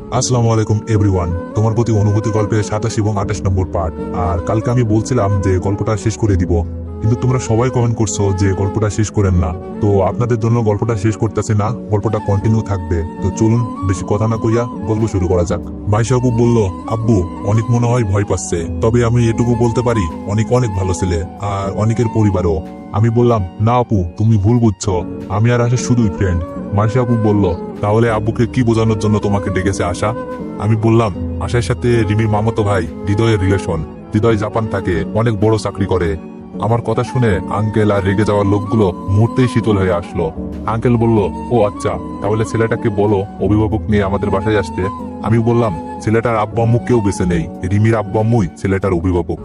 আসসালামু আলাইকুম এভরিওয়ান। তোমার প্রতি অনুভূতি গল্পের 27 এবং 28 নম্বর পার্ট। আর কালকে আমি বলছিলাম যে গল্পটা শেষ করে দিব, কিন্তু তোমরা সবাই কমেন্ট করছো যে গল্পটা শেষ করেন না। তো আপনাদের জন্য গল্পটা শেষ করতেছি না, গল্পটা কন্টিনিউ থাকবে। তো চলুন বেশি কথা না কইয়া গল্প শুরু করা যাক। মাইশা আপু বলল, আব্বু অনেক মনে হয় ভয় পাচ্ছে, তবে আমি এটুকু বলতে পারি অনেক অনেক ভালো ছেলে, আর অনেকের পরিবারও। আমি বললাম, না আপু তুমি ভুল বুঝছো, আমি আর আশা শুধুই ফ্রেন্ড। মাইশা আপু বলল, তাহলে আব্বুকে কি বোঝানোর জন্য তোমাকে ডেকেছে আশা? আমি বললাম, আশার সাথে রিমির মামাতো ভাই হৃদয়ের রিলেশন। হৃদয় জাপান থাকে, অনেক বড় চাকরি করে। আমার কথা শুনে আঙ্কেল আর রেগে যাওয়ার লোকগুলো মুহূর্তেই শীতল হয়ে আসলো। আঙ্কেল বলল, ও আচ্ছা, তাহলে ছেলেটাকে বলো অভিভাবক নিয়ে আমাদের বাসায় আসতে। আমি বললাম, ছেলেটার আব্বু আম্মু কেউ বেঁচে নেই, রিমির আব্বু আম্মুই ছেলেটার অভিভাবক।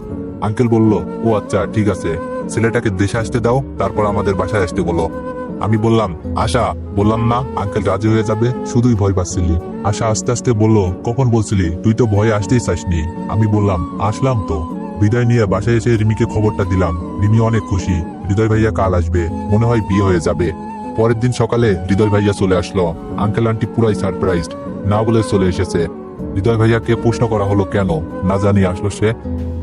আঙ্কেল বলল, ও আচ্ছা ঠিক আছে, ছেলেটাকে দেশে আসতে দাও, তারপর আমাদের বাসায় আসতে বলো। আমি বললাম, আশা বললাম না আঙ্কেল রাজি হয়ে যাবে, শুধুই ভয় পাচ্ছিলি। আশা আস্তে আস্তে বলল, কখন বলছিলি? তুই তো ভয়ে আসতেই চাসনি। আমি বললাম, আসলাম তো। বিদায় নিয়ে বাসায় এসে রিমিকে খবরটা দিলাম। রিমি অনেক খুশি, হৃদয় ভাইয়া কাল আসবে, মনে হয় বিয়ে হয়ে যাবে। পরের দিন সকালে হৃদয় ভাইয়া চলে আসলো। আঙ্কেল আন্টি পুরাই সারপ্রাইজড, না বলে চলে এসেছে। হৃদয় ভাইয়াকে প্রশ্ন করা হলো কেন, না জানি আসলো সে।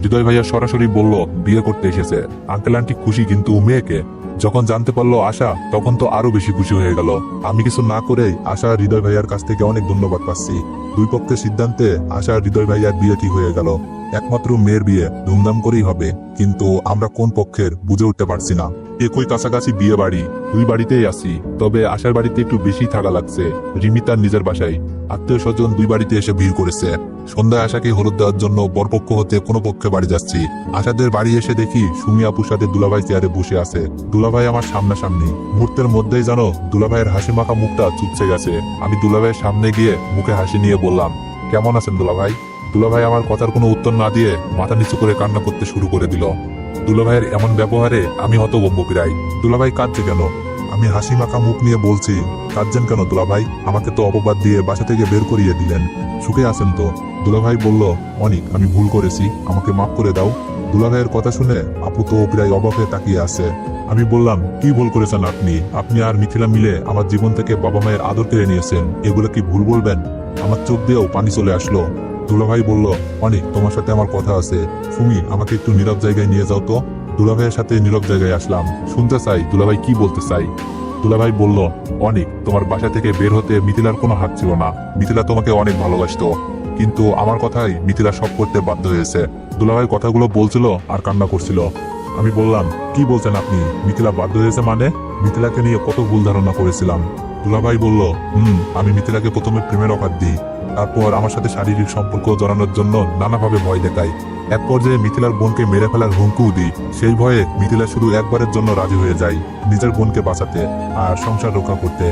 হৃদয় ভাইয়া সরাসরি বলল বিয়ে করতে এসেছে। আঙ্কেল আন্টি খুশি, কিন্তু মেয়েকে যখন জানতে পারলো আশা, তখন তো আরো বেশি খুশি হয়ে গেল। আমি কিছু না করেই আশা আর হৃদয় ভাইয়ার কাছ থেকে অনেক ধন্যবাদ পাচ্ছি। দুই পক্ষের সিদ্ধান্তে আশা আর হৃদয় ভাইয়ার বিয়ে ঠিক হয়ে গেল। একমাত্র মেয়ের বিয়ে ধুমধাম করেই হবে, কিন্তু আমরা কোন পক্ষের বুঝে উঠতে পারছি না। একই কাছাকাছি বিয়ে বাড়ি, দুই বাড়িতেই আছি, তবে আশার বাড়িতে একটু বেশি থাকা লাগছে। রিমি তার নিজের বাসায়, আত্মীয় স্বজন দুই বাড়িতে এসে ভিড় করেছে। সন্ধ্যায় আশাকে হলুদ দেওয়ার জন্য বরপক্ষ হতে কোনো পক্ষে বাড়ি যাচ্ছি। আশাদের বাড়ি এসে দেখি সুমি আপুর সাথে দুলাভাই চেয়ারে বসে আছে। দুলাভাই আমার সামনাসামনি। মুহূর্তের মধ্যেই জানো দুলাভাইয়ের হাসি মাখা মুখটা চুপসে গেছে। আমি দুলাভাইয়ের সামনে গিয়ে মুখে হাসি নিয়ে বললাম, কেমন আছেন দুলাভাই? দুলাভাই আমার কথার কোনো উত্তর না দিয়ে মাথা নিচু করে কান্না করতে শুরু করে দিল। দুলাভাইয়ের এমন ব্যবহারে আমি হতভম্ব প্রায়। দুলাভাই কাঁদছে কেন? আমি হাসি মাখা মুখ নিয়ে বলছি, কাঁদছেন কেন দুলাভাই? আমাকে তো অপবাদ দিয়ে বাসা থেকে বের করিয়ে দিলেন, সুখে আছেন তো? দুলাভাই বলল, অনেক, আমি ভুল করেছি, আমাকে মাফ করে দাও। দুলাভাইয়ের কথা শুনে আপু তো প্রায় অবাক হয়ে তাকিয়ে আছে। আমি বললাম, কি ভুল করেছেন আপনি? আপনি আর মিথিলা মিলে আমার জীবন থেকে বাবা মায়ের আদর কেড়ে নিয়েছেন, এগুলো কি ভুল বলবেন? আমার চোখ দিয়েও পানি চলে আসলো। দুলাভাই বলল, অনেক, তোমার সাথে আমার কথা আছে। সুমি, আমাকে একটু নীরব জায়গায় নিয়ে যাও তো। দুলাভাইয়ের সাথে নীরব জায়গায় আসলাম, শুনতে চাই দুলাভাই কি বলতে চাই। দুলাভাই বলল, অনেক, তোমার বাসা থেকে বের হতে মিথিলার কোনো হাত ছিল না। মিথিলা তোমাকে অনেক ভালোবাসতো, কিন্তু আমার কথাই মিথিলা সব করতে বাধ্য হয়েছে। দুলাভাই কথাগুলো বলছিল আর কান্না করছিল। আমি বললাম, কি বলছেন আপনি? মিথিলা বাধ্য হয়েছে মানে? মিথিলাকে নিয়ে কত ভুল ধারণা করেছিলাম। দুলাভাই বলল, আমি মিথিলাকে প্রথমে প্রেমের অফার দিই, তারপর আমার সাথে শারীরিক সম্পর্ক জড়ানোর জন্য নানাভাবে ভয় দেখাই। এক পর্যায়ে মিথিলার বোনকে মেরে ফেলার হুমকিও দিই। সেই ভয়ে মিথিলা শুধু একবারের জন্য রাজি হয়ে যায়, নিজের বোনকে বাঁচাতে আর সংসার রক্ষা করতে।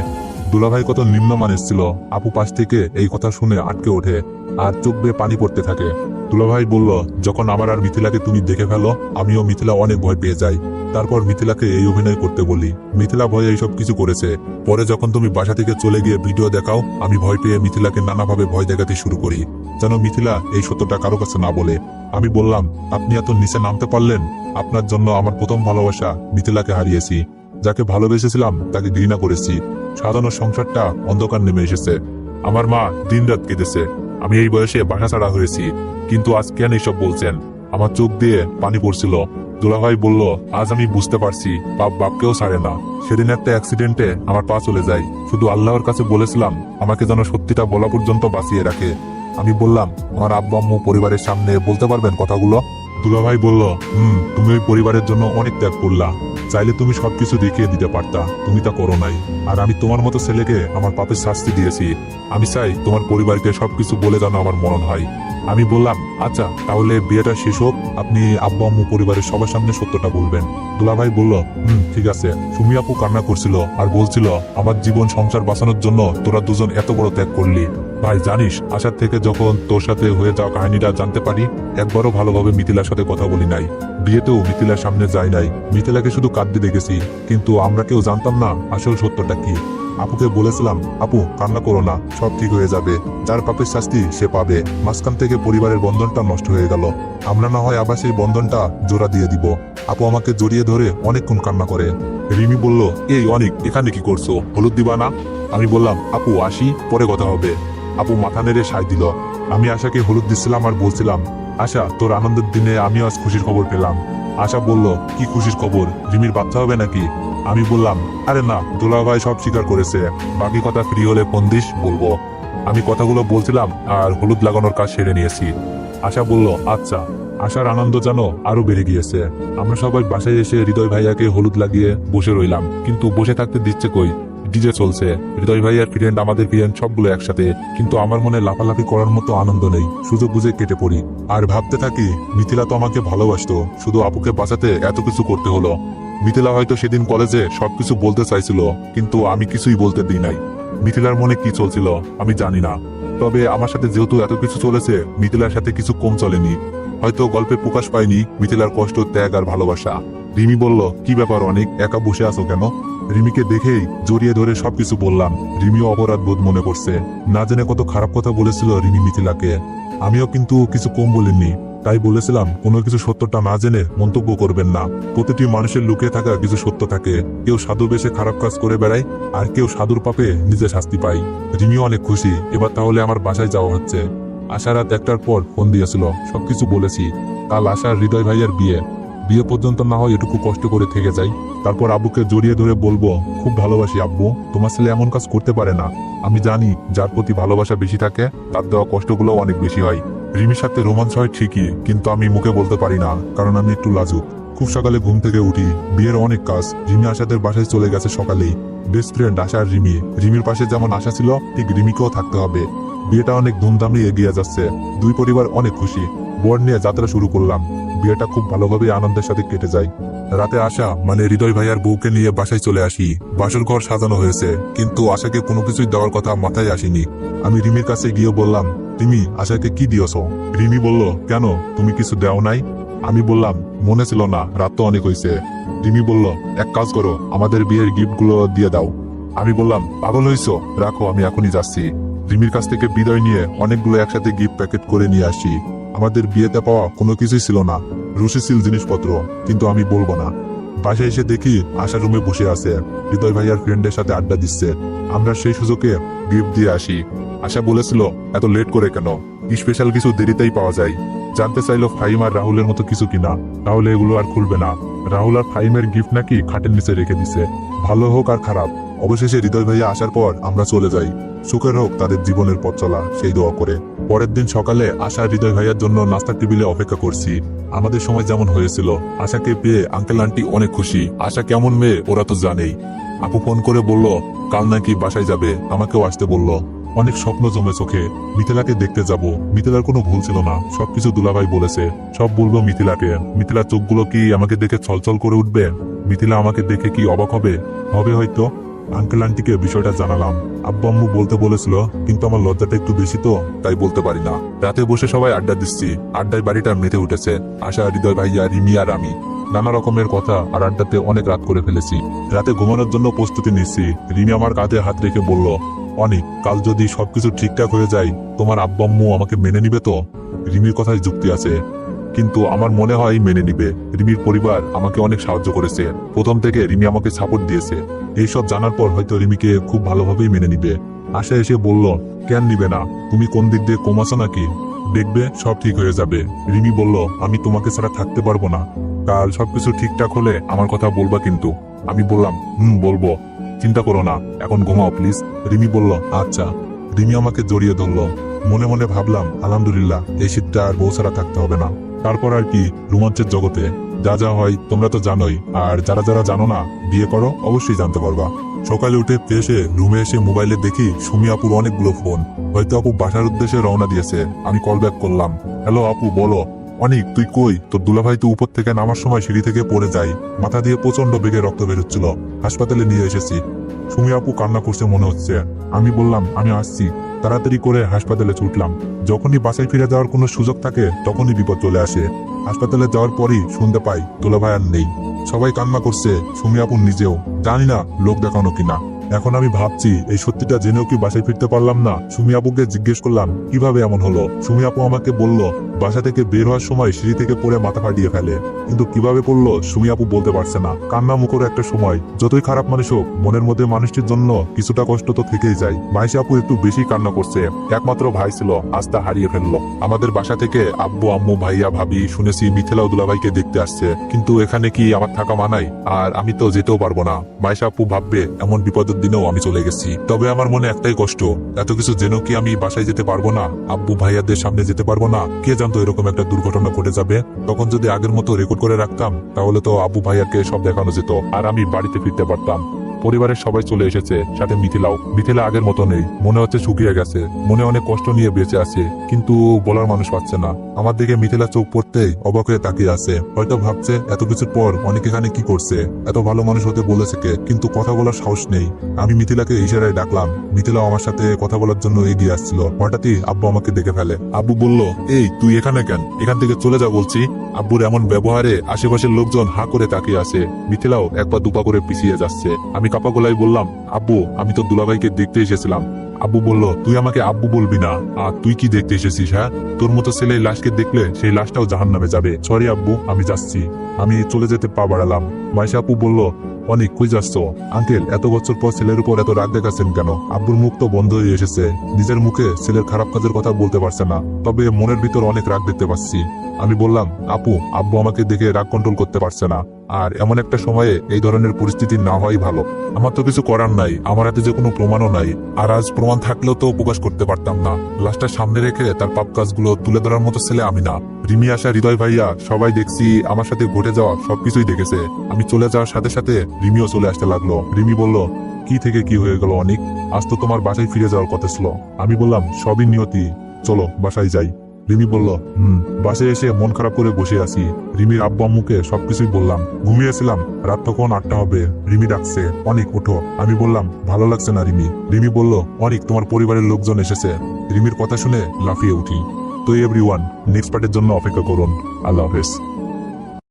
দুলাভাই কত নিম্নমানের ছিল। আপু পাশ থেকে এই কথা শুনে আটকে ওঠে আর চোখ বেয়ে পানি পড়তে থাকে। দুলাভাই বলল, যখন আমার আর মিথিলাকে তুমি দেখে ফেলো, আমিও মিথিলা অনেক ভয় পেয়ে যাই। তারপর মিথিলাকে এই অভিনয় করতে বলি। মিথিলা ভয়ে এইসব কিছু করেছে। পরে যখন তুমি বাসা থেকে চলে গিয়ে ভিডিও দেখাও, আমি ভয় পেয়ে মিথিলাকে নানাভাবে ভয় দেখাতে শুরু করি, যেন মিথিলা এই সত্যটা কারো কাছে না বলে। আমি বললাম, আপনি এত নিচে নামতে পারলেন? আপনার জন্য আমার প্রথম ভালোবাসা মিথিলাকে হারিয়েছি। যাকে ভালোবেসেছিলাম তাকে ঘৃণা করেছি। সাজানো সংসারটা অন্ধকার নেমে এসেছে। আমার মা দিনরাত কেঁদেছে। আমি এই বয়সে বাসা ছাড়া হয়েছি, কিন্তু আজ কেন এইসব বলছেন? আমার চোখ দিয়ে পানি পড়ছিল। দুলাভাই বলল, আজ আমি বুঝতে পারছি বাপ বাপকেও ছাড়ে না। সেদিন একটা অ্যাক্সিডেন্টে আমার পা চলে যায়, শুধু আল্লাহর কাছে বলেছিলাম আমাকে যেন সত্যিটা বলা পর্যন্ত বাঁচিয়ে রাখে। আমি বললাম, আমার আব্বু আম্মু পরিবারের সামনে বলতে পারবেন কথাগুলো? দুলাভাই বলল, তুমি ওই পরিবারের জন্য অনেক ত্যাগ করলা। চাইলে তুমি সবকিছু দেখিয়ে দিতে পারতা, তুমি তা করো নাই। আর আমি তোমার মতো ছেলেকে আমার পাপের শাস্তি দিয়েছি। আমি চাই তোমার পরিবারকে সবকিছু বলে যেন আমার মরণ হয়। আমি বললাম, আচ্ছা তাহলে বিয়েটা শেষ হোক, আপনি আব্বু আম্মু পরিবারের সবার সামনে সত্যটা বলবেন। দুলাভাই বলল, ঠিক আছে। সুমি আপু কান্না করছিল আর বলছিল, আমার জীবন সংসার বাঁচানোর জন্য তোরা দুজন এত বড় ত্যাগ করলি। ভাই জানিস, আসার থেকে যখন তোর সাথে হয়ে যাওয়া কাহিনীটা জানতে পারি, একবারও ভালোভাবে মিথিলার সাথে কথা বলি নাই। বিয়েতেও মিথিলার সামনে যাই নাই, মিথিলাকে শুধু কাঁদতে দেখেছি। কিন্তু আমরা কেউ জানতাম না আসল সত্যটা কি। আপুকে বলেছিলাম, আপু কান্না করো না, সব ঠিক হয়ে যাবে, যার পাপের শাস্তি সে পাবে। মাঝখান থেকে পরিবারের বন্ধনটা নষ্ট হয়ে গেল। আমরা না হয় আবার সেই বন্ধনটা জোড়া দিয়ে দিব। আপু আমাকে জড়িয়ে ধরে অনেকক্ষণ কান্না করে। রিমি বলল, এই অনেক, এখানে কি করছো? হলুদ দিবা না? আমি বললাম, আপু আসি, পরে কথা হবে। আপু মাথা নেড়ে সায় দিল। আমি আশাকে হলুদ দিচ্ছিলাম আর বলছিলাম, আশা তোর আনন্দের দিনে আমিও আজ খুশির খবর পেলাম। আশা বলল, কি খুশির খবর, রিমির বাচ্চা হবে নাকি? আমি বললাম, আরে না, দুলাভাই সব স্বীকার করেছে, বাকি কথা ফ্রি হলে ফোন দিস, বলবো। আমি কথাগুলো বলছিলাম আর হলুদ লাগানোর কাজ সেরে নিয়েছি। আশা বলল, আচ্ছা। আশার আনন্দ যেন আরো বেড়ে গিয়েছে। আমরা সবাই বাসায় এসে হৃদয় ভাইয়াকে হলুদ লাগিয়ে বসে রইলাম, কিন্তু বসে থাকতে দিচ্ছে কই, ডিজে চলছে, হৃদয় ভাইয়ার ফ্রেন্ড আমাদের ফ্রেন্ড সবগুলো একসাথে, কিন্তু আমার মনে লাফালাফি করার মতো আনন্দ নেই। সুযোগ বুঝে কেটে পড়ি আর ভাবতে থাকি, মিথিলা তো আমাকে ভালোবাসতো, শুধু আপুকে বাঁচাতে এত কিছু করতে হলো। মিথিলা হয়তো সেদিন কলেজে সবকিছু বলতে চাইছিল, কিন্তু আমি কিছুই বলতে দিই নাই। মিথিলার মনে কি চলছিল আমি জানি না, তবে আমার সাথে যেহেতু এত কিছু চলেছে, মিথিলার সাথে কিছু কম চলেনি। হয়তো গল্পে প্রকাশ পায়নি মিথিলার কষ্ট, ত্যাগ আর ভালোবাসা। রিমি বলল, কি ব্যাপার অনেক, একা বসে আছো কেন? রিমিকে দেখেই জড়িয়ে ধরে সবকিছু বললাম। রিমিও অপরাধ বোধ মনে করছে, না জেনে কত খারাপ কথা বলেছিল রিমি মিথিলাকে। আমিও কিন্তু কিছু কম বলিনি, তাই বলেছিলাম কোনো কিছু সত্যটা না জেনে মন্তব্য করবেন না। প্রতিটি মানুষের লুকিয়ে থাকা কিছু সত্য থাকে, কেউ সাধু বেশে খারাপ কাজ করে বেড়ায়, আর কেউ সাধুর পাপে নিজে শাস্তি পায়। রিমিও অনেক খুশি, এবার তাহলে আমার বাসায় যাওয়া হচ্ছে। আশা রাত 1টার পর ফোন দিয়েছিল, সবকিছু বলেছি। কাল আশার হৃদয় ভাইয়ের বিয়ে পর্যন্ত না হয় এটুকু কষ্ট করে থেকে যাই, তারপর আব্বুকে জড়িয়ে ধরে বলবো, খুব ভালোবাসি আব্বু, তোমার ছেলে এমন কাজ করতে পারে না। আমি জানি যার প্রতি ভালোবাসা বেশি থাকে তার দেওয়া কষ্টগুলো অনেক বেশি হয়। রিমির সাথে রোমান্স হয় ঠিকই, কিন্তু আমি মুখে বলতে পারি না, কারণ আমি একটু লাজুক। খুব সকালে ঘুম থেকে উঠি, বিয়ের অনেক কাজ। রিমি আশাদের বাসায় চলে গেছে সকালেই। বেস্ট ফ্রেন্ড আশা আর রিমি, রিমির পাশে যেমন আশা ছিল ঠিক রিমিকেও থাকতে হবে। বিয়েটা অনেক ধুমধামে এগিয়ে যাচ্ছে, দুই পরিবার অনেক খুশি। বর নিয়ে যাত্রা শুরু করলাম। বিয়েটা খুব ভালোভাবে আনন্দের সাথে কেটে যায়। রাতে আশা মানে হৃদয় ভাইয়ার বউকে নিয়ে বাসায় চলে আসি। বাসর ঘর সাজানো হয়েছে, কিন্তু আশাকে কোনো কিছুই দেওয়ার কথা মাথায় আসেনি। আমি রিমির কাছে গিয়ে বললাম, রিমি আশাকে কি দিয়েছ? রিমি বলল, কেন, তুমি কিছু দেও নাই? আমি বললাম, মনে ছিল না, রাত তো অনেক হয়েছে। রিমি বলল, এক কাজ করো, আমাদের বিয়ের গিফটগুলো দিয়ে দাও। আমি বললাম, পাগল হইছো, রাখো, আমি এখনই যাচ্ছি। রিমির কাছ থেকে বিদায় নিয়ে অনেকগুলো একসাথে গিফট প্যাকেট করে নিয়ে আসি। আমাদের বিয়েতে পাওয়া কোনো কিছুই ছিল না, রুচিশীল জিনিসপত্র, কিন্তু আমি বলবো না। বাসায় এসে দেখি আশা রুমে বসে আছে, হৃদয় ভাইয়ার ফ্রেন্ডের সাথে আড্ডা দিচ্ছে। আমরা সেই সুযোগে গিফট দিয়ে আসি। আশা বলেছিল, এত লেট করে কেন, স্পেশাল কিছু দেরিতেই পাওয়া যায়। জানতে চাইলো ফাহিম আর রাহুলের মতো কিছু কিনা, তাহলে এগুলো আর খুলবে না। রাহুল আর ফাহিমের গিফট নাকি খাটের নিচে রেখে দিছে। ভালো হোক আর খারাপ, অবশেষে হৃদয় ভাইয়া আসার পর আমরা চলে যাই। সুখের হোক তাদের জীবনের পথ চলা, সেই দোয়া করে। পরের দিন সকালে আশা হৃদয় ভাইয়ার জন্য নাস্তার টেবিলে অপেক্ষা করছি। আমাদের সময় যেমন হয়েছিল, আশাকে পেয়ে আঙ্কেল আন্টি অনেক খুশি। আশা কেমন মেয়ে ওরা তো জানেই। আপু ফোন করে বলল, কাল নাকি বাসায় যাবে, আমাকেও আসতে বলল। অনেক স্বপ্ন জমে চোখে, মিথিলাকে দেখতে যাব। মিথিলার কোনো ভুল ছিল না, সবকিছু দুলাভাই বলেছে। সব বলবো মিথিলাকে। মিথিলার চোখগুলো কি আমাকে দেখে ছলছল করে উঠবে? মিথিলা আমাকে দেখে কি অবাক হবে? হবে হয়তো। আঙ্কেল আন্টিকে বিষয়টা জানালাম। আব্বু আম্মু বলতে বলেছিল, কিন্তু আমার লজ্জাটা একটু বেশি তো, তাই বলতে পারি না। রাতে বসে সবাই আড্ডা দিচ্ছি। আড্ডায় বাড়িটা মেতে উঠেছে। আশা, হৃদয় ভাইয়া, রিমি আর আমি। নানা রকমের কথা আর আড্ডাতে অনেক রাত করে ফেলেছি। রাতে ঘুমানোর জন্য প্রস্তুতি নিচ্ছি। রিমি আমার কাঁধে হাত রেখে বলল, অনেক, কাল যদি সবকিছু ঠিকঠাক হয়ে যায়, তোমার আব্বু আম্মু আমাকে মেনে নিবে তো? রিমির কথায় যুক্তি আছে, কিন্তু আমার মনে হয় মেনে নিবে। রিমির পরিবার আমাকে অনেক সাহায্য করেছে। প্রথম থেকে রিমি আমাকে সাপোর্ট দিয়েছে। এইসব জানার পর হয়তো রিমিকে খুব ভালোভাবেই মেনে নিবে। আশা এসে বলল, কেন নিবে না, তুমি কোন দিক দিয়ে কম আছো নাকি? দেখবে সব ঠিক হয়ে যাবে। রিমি বলল, আমি তোমাকে ছাড়া থাকতে পারবো না। কাল সবকিছু ঠিকঠাক হলে আমার কথা বলবা কিন্তু। আমি বললাম, বলবো, চিন্তা করো না, এখন ঘুমাও প্লিজ। রিমি বলল, আচ্ছা। রিমি আমাকে জড়িয়ে ধরলো। মনে মনে ভাবলাম, আলহামদুলিল্লাহ, এই শীতটা আর বউ ছাড়া থাকতে হবে না। তারপর আর কি, রোমাঞ্চের জগতে যা যা হয় তোমরা তো জানোই, আর যারা যারা জানো না, বিয়ে করো, অবশ্যই জানতে পারবা। সকালে উঠে ফ্রেশে রুমে এসে মোবাইলে দেখি সুমি আপুর অনেকগুলো ফোন। হয়তো আপু বাসার উদ্দেশ্যে রওনা দিয়েছে। আমি কল ব্যাক করলাম, হ্যালো আপু, বলো। অনেক, তুই কই? তোর দুলাভাই তো উপর থেকে নামার সময় সিঁড়ি থেকে পড়ে যায়, মাথা দিয়ে প্রচন্ড বেগে রক্ত বেরোচ্ছিল, হাসপাতালে নিয়ে এসেছি। সুমি আপু কান্না করছে মনে হচ্ছে। আমি বললাম, আমি আসছি। তাড়াতাড়ি করে হাসপাতালে ছুটলাম। যখনই বাসায় ফিরে যাওয়ার কোনো সুযোগ থাকে তখনই বিপদ চলে আসে। হাসপাতালে যাওয়ার পরই শুনতে পাই দুলাভাই আর নেই। সবাই কান্না করছে, সুমি আপু নিজেও। জানি না লোক দেখানো কিনা। এখন আমি ভাবছি, এই সত্যিটা জেনেও কি বাসায় ফিরতে পারলাম না। সুমি আপুকে জিজ্ঞেস করলাম, কিভাবে এমন হলো? সুমি আপু আমাকে বলল, বাসা থেকে বের হওয়ার সময় সিঁড়ি থেকে পড়ে মাথা ফাটিয়ে ফেলে, কিন্তু কিভাবে পড়লো সুমি আপু বলতে পারছে না। কান্না মুখর একটা সময়, যতই খারাপ মানুষ হোক মনের মধ্যে মানুষটির জন্য কিছুটা কষ্ট তো থেকেই যায়। মাইশা আপু একটু বেশি কান্না করছে, একমাত্র ভাই ছিল আজ তা হারিয়ে ফেললো। আমাদের বাসা থেকে আব্বু আম্মু ভাইয়া ভাবি শুনেছি মিথিলা ও দুলাভাইকে দেখতে আসছে, কিন্তু এখানে কি আমার থাকা মানায়? আর আমি তো যেতেও পারবো না। মাইশা আপু ভাববে এমন বিপদের দিনেও আমি চলে গেছি। তবে আমার মনে একটাই কষ্ট, এত কিছু জেনেও কি আমি বাসায় যেতে পারবো না, আব্বু ভাইয়াদের সামনে যেতে পারবো না? কে জানতো এরকম একটা দুর্ঘটনা ঘটে যাবে। তখন যদি আগের মতো রেকর্ড করে রাখতাম তাহলে তো আব্বু ভাইয়াকে সব দেখানো যেত আর আমি বাড়িতে ফিরতে পারতাম। পরিবারের সবাই চলে এসেছে, সাথে মিথিলাও। মিথিলা আগের মতো নেই, মনে হচ্ছে শুকিয়ে গেছে, মনে অনেক কষ্ট নিয়ে বেঁচে আছে, কিন্তু বলার মানুষ পাচ্ছে না। আমার দিকে মিথিলা চোখ পড়তেই অবাক হয়ে তাকিয়ে আছে, হয়তো ভাবছে এত কিছুর পর অনেক এখানে কি করছে, এত ভালো মানুষ হতে বলেছে কে, কিন্তু কথা বলার সাহস নেই। আমি মিথিলাকে ইশারায় ডাকলাম, মিথিলাও আমার সাথে কথা বলার জন্য এগিয়ে আসছিল। হঠাৎই আব্বু আমাকে দেখে ফেলে। আব্বু বলল, এই তুই এখানে কেন? এখান থেকে চলে যা বলছি। আব্বুর এমন ব্যবহারে আশেপাশের লোকজন হাঁ করে তাকিয়ে আছে। মিথিলাও একবার দুপা করে পিছিয়ে যাচ্ছে। আমি কাপা গলায় বললাম, আব্বু আমি তো দুলাভাইকে দেখতে এসেছিলাম। আব্বু বলল, তুই আমাকে আব্বু বলবি না, আর তুই কি দেখতে এসেছিস? হ্যাঁ, তোর মতো ছেলে এই লাশকে দেখলে সেই লাশটাও জাহান্নামে যাবে। সরি আব্বু, আমি যাচ্ছি। আমি চলে যেতে পা বাড়ালাম। মাইশা আপু বলল, অনেক কই যাচ্ছ? আঙ্কেল এত বছর পর ছেলের উপর এত রাগ দেখাচ্ছেন কেন? আব্বুর মুখ তো বন্ধ হয়ে এসেছে, নিজের মুখে ছেলের খারাপ কাজের কথা বলতে পারছে না, তবে মনের ভিতর অনেক রাগ দেখতে পাচ্ছি। আমি বললাম, আপু আব্বু আমাকে দেখে রাগ কন্ট্রোল করতে পারছে না, আর এমন একটা সময়ে এই ধরনের পরিস্থিতি না হওয়াই ভালো। আমার তো কিছু করার নাই, আমার হাতে যে কোনো প্রমাণও নাই, আর আজ প্রমাণ থাকলেও তো প্রকাশ করতে পারতাম না। লাশটা সামনে রেখে তার পাপ কাজগুলো তুলে ধরার মতো ছেলে আমি না। রিমি আসা, হৃদয় ভাইয়া সবাই দেখছি আমার সাথে ঘটে যাওয়া সবকিছুই দেখেছে। আমি চলে যাওয়ার সাথে সাথে রিমিও চলে আসতে লাগলো। রিমি বলল, কি থেকে কি হয়ে গেল অনেক? আজ তো তোমার বাসায় ফিরে যাওয়ার কথা ছিল। আমি বললাম, সবই নিয়তি, চলো বাসায় যাই। রিমি বলল, বাসায় এসে মন খারাপ করে বসে আছি। রিমির আব্বু আম্মুকে সবকিছুই বললাম। ঘুমিয়েছিলাম, রাত তখন 8টা হবে। রিমি ডাকছে, অনেক ওঠো। আমি বললাম, ভালো লাগছে না রিমি। রিমি বলল, অনেক তোমার পরিবারের লোকজন এসেছে। রিমির কথা শুনে লাফিয়ে উঠি। তো এভরিওয়ান, নেক্সট পার্টের জন্য অপেক্ষা করুন। আল্লাহ হাফেজ।